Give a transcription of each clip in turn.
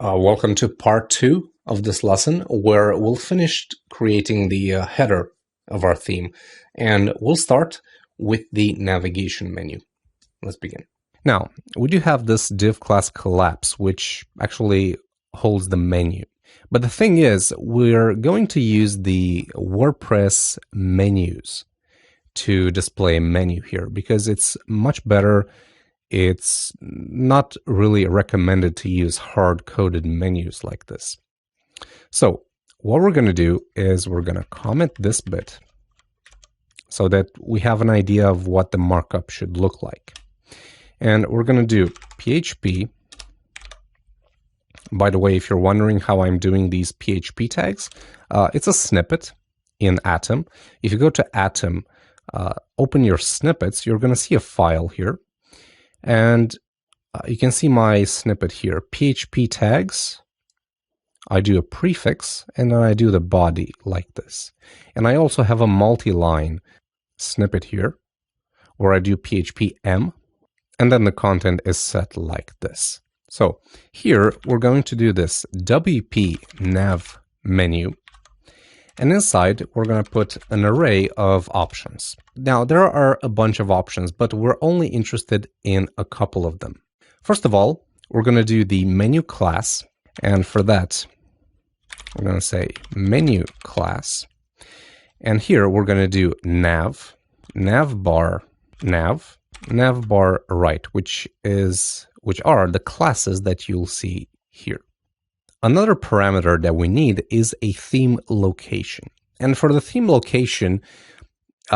Welcome to part 2 of this lesson, where we'll finish creating the header of our theme, and we'll start with the navigation menu. Let's begin. Now, we do have this div class collapse, which actually holds the menu. But the thing is, we're going to use the WordPress menus to display a menu here because it's much better. It's not really recommended to use hard-coded menus like this. So what we're going to do is we're going to comment this bit so that we have an idea of what the markup should look like. And we're going to do PHP. By the way, if you're wondering how I'm doing these PHP tags, it's a snippet in Atom. If you go to Atom, open your snippets, you're going to see a file here. And you can see my snippet here, PHP tags. I do a prefix, and then I do the body like this. And I also have a multi-line snippet here, where I do PHP M, and then the content is set like this. So here, we're going to do this WP Nav menu, and inside, we're going to put an array of options. Now, there are a bunch of options, but we're only interested in a couple of them. First of all, we're going to do the menu class. And for that, we're going to say menu class. And here, we're going to do nav, navbar, navbar right, which are the classes that you'll see here. Another parameter that we need is a theme location. And for the theme location,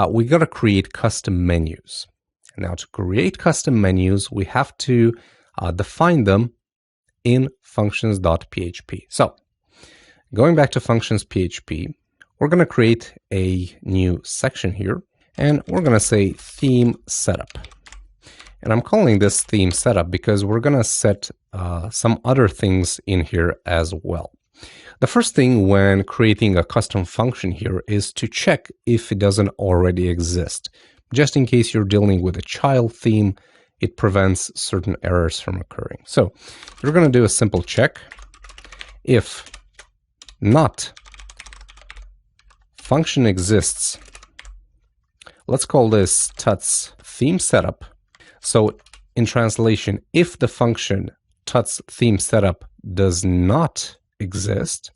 we got to create custom menus. Now, to create custom menus, we have to define them in functions.php. So, going back to functions.php, we're going to create a new section here, and we're going to say theme setup. And I'm calling this theme setup because we're going to set some other things in here as well. The first thing when creating a custom function here is to check if it doesn't already exist. Just in case you're dealing with a child theme, it prevents certain errors from occurring. So we're going to do a simple check. If not function exists, let's call this tuts theme setup. So in translation, if the function tuts theme setup does not exist,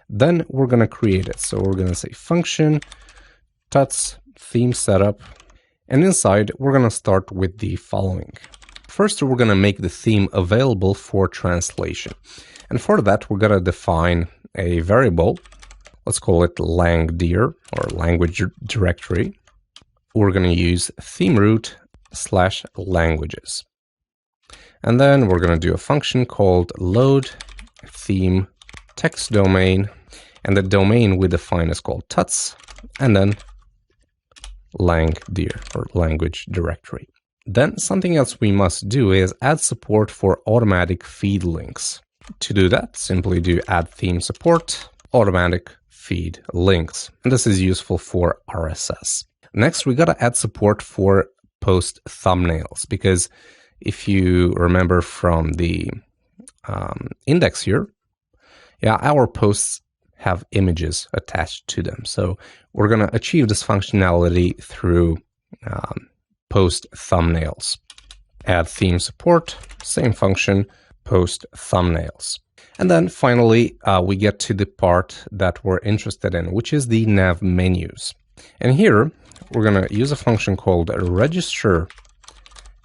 then we're going to create it. So we're going to say function tuts theme setup, and inside we're going to start with the following. First, we're going to make the theme available for translation. And for that, we're going to define a variable. Let's call it langdir or language directory. We're going to use theme root /languages. And then we're going to do a function called load theme text domain, and the domain we define is called tuts, and then langdir or language directory. Then something else we must do is add support for automatic feed links. To do that, simply do add theme support automatic feed links, and this is useful for RSS. Next, we got to add support for post thumbnails, because if you remember from the index here, our posts have images attached to them. So we're going to achieve this functionality through post thumbnails. Add theme support, same function, post thumbnails. And then finally, we get to the part that we're interested in, which is the nav menus. And here, we're going to use a function called register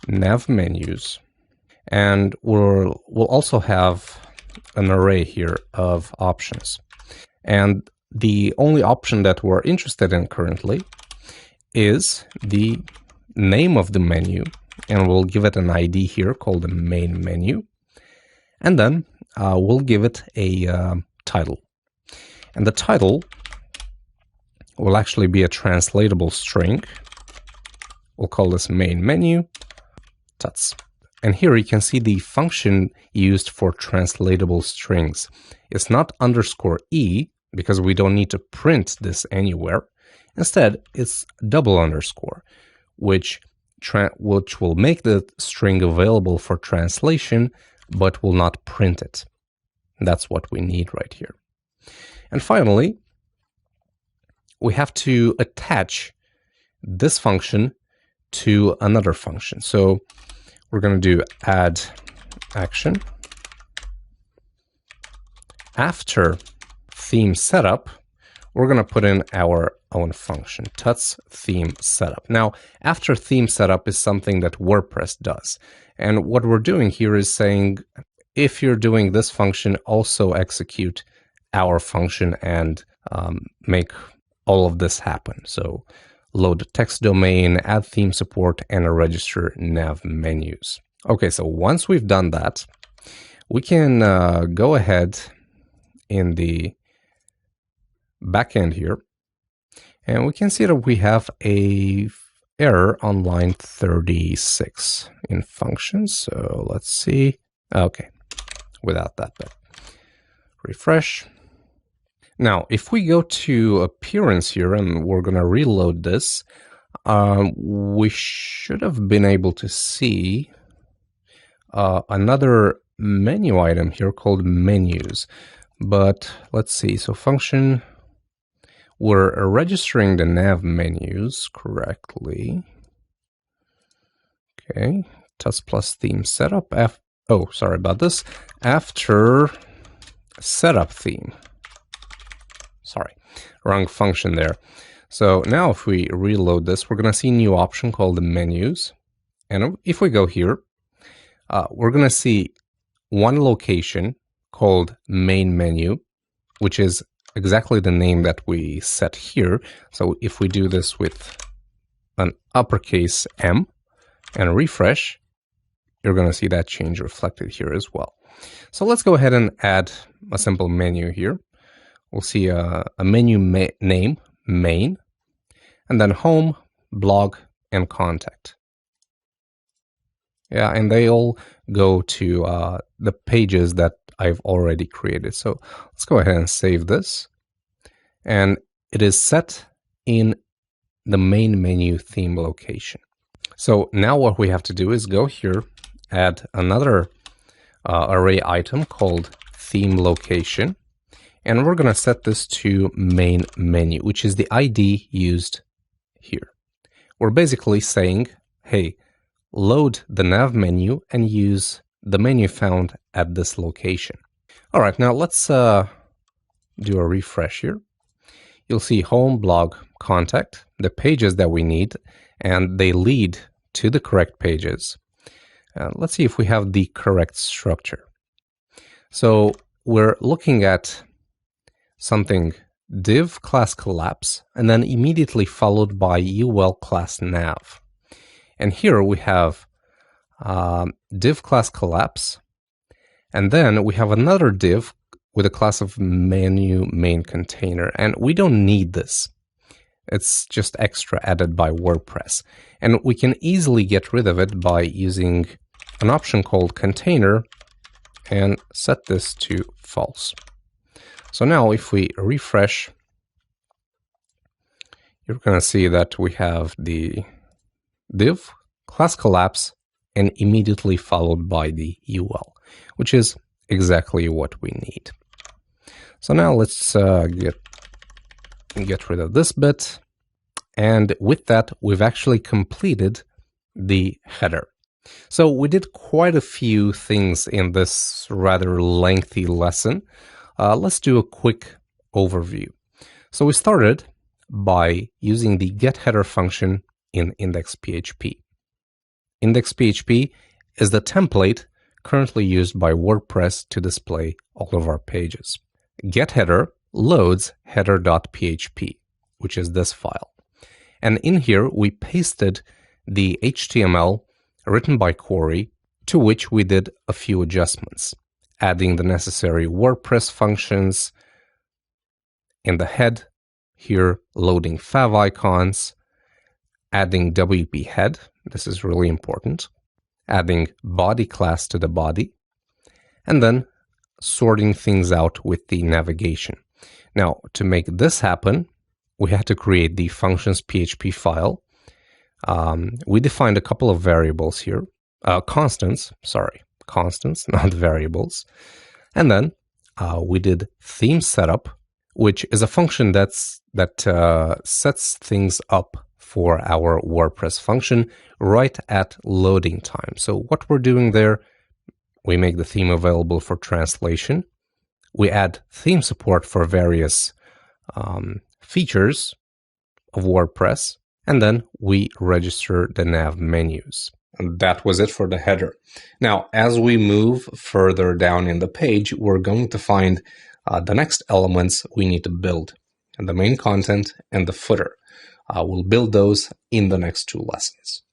nav menus, and we'll also have an array here of options. And the only option that we're interested in currently is the name of the menu, and we'll give it an ID here called the main menu, and then we'll give it a title. And the title will actually be a translatable string. We'll call this main menu tuts. And here you can see the function used for translatable strings. It's not _e, because we don't need to print this anywhere. Instead, it's _, which will make the string available for translation, but will not print it. That's what we need right here. And finally, we have to attach this function to another function. So we're going to do add action. After theme setup, we're going to put in our own function, tuts theme setup. Now, after theme setup is something that WordPress does. And what we're doing here is saying, if you're doing this function, also execute our function and make all of this happen. So load text domain, add theme support, and register nav menus. Okay, so once we've done that, we can go ahead in the backend here, and we can see that we have a error on line 36 in functions. So let's see. Okay, without that bit. Refresh. Now, if we go to appearance here and we're going to reload this, we should have been able to see another menu item here called menus. But let's see. So function, we're registering the nav menus correctly. Okay, tuts plus theme setup. Oh, sorry about this. After setup theme. Sorry, wrong function there. So now if we reload this, we're going to see a new option called the menus. And if we go here, we're going to see one location called main menu, which is exactly the name that we set here. So if we do this with an uppercase M and refresh, you're going to see that change reflected here as well. So let's go ahead and add a simple menu here. We'll see a menu name, main, and then home, blog, and contact. Yeah, and they all go to the pages that I've already created. So let's go ahead and save this. And it is set in the main menu theme location. So now what we have to do is go here, add another array item called theme location. And we're going to set this to main menu, which is the ID used here. We're basically saying, hey, load the nav menu and use the menu found at this location. All right, now let's do a refresh here. You'll see home, blog, contact, the pages that we need, and they lead to the correct pages. Let's see if we have the correct structure. So we're looking at something div class collapse, and then immediately followed by ul class nav. And here we have div class collapse, and then we have another div with a class of menu main container, and we don't need this. It's just extra added by WordPress, and we can easily get rid of it by using an option called container and set this to false. So now if we refresh, you're going to see that we have the div class collapse and immediately followed by the ul, which is exactly what we need. So now let's get rid of this bit. And with that, we've actually completed the header. So we did quite a few things in this rather lengthy lesson. Let's do a quick overview. So we started by using the getHeader function in index.php. Index.php is the template currently used by WordPress to display all of our pages. GetHeader loads header.php, which is this file. And in here, we pasted the HTML written by Corey, to which we did a few adjustments, adding the necessary WordPress functions in the head, here loading fav icons, adding WP head, this is really important, adding body class to the body, and then sorting things out with the navigation. Now, to make this happen, we had to create the functions.php file. We defined a couple of variables here, constants, not variables. And then we did theme setup, which is a function that sets things up for our WordPress function right at loading time. So what we're doing there, we make the theme available for translation. We add theme support for various features of WordPress, and then we register the nav menus. And that was it for the header. Now, as we move further down in the page, we're going to find the next elements we need to build, and the main content and the footer. We'll build those in the next 2 lessons.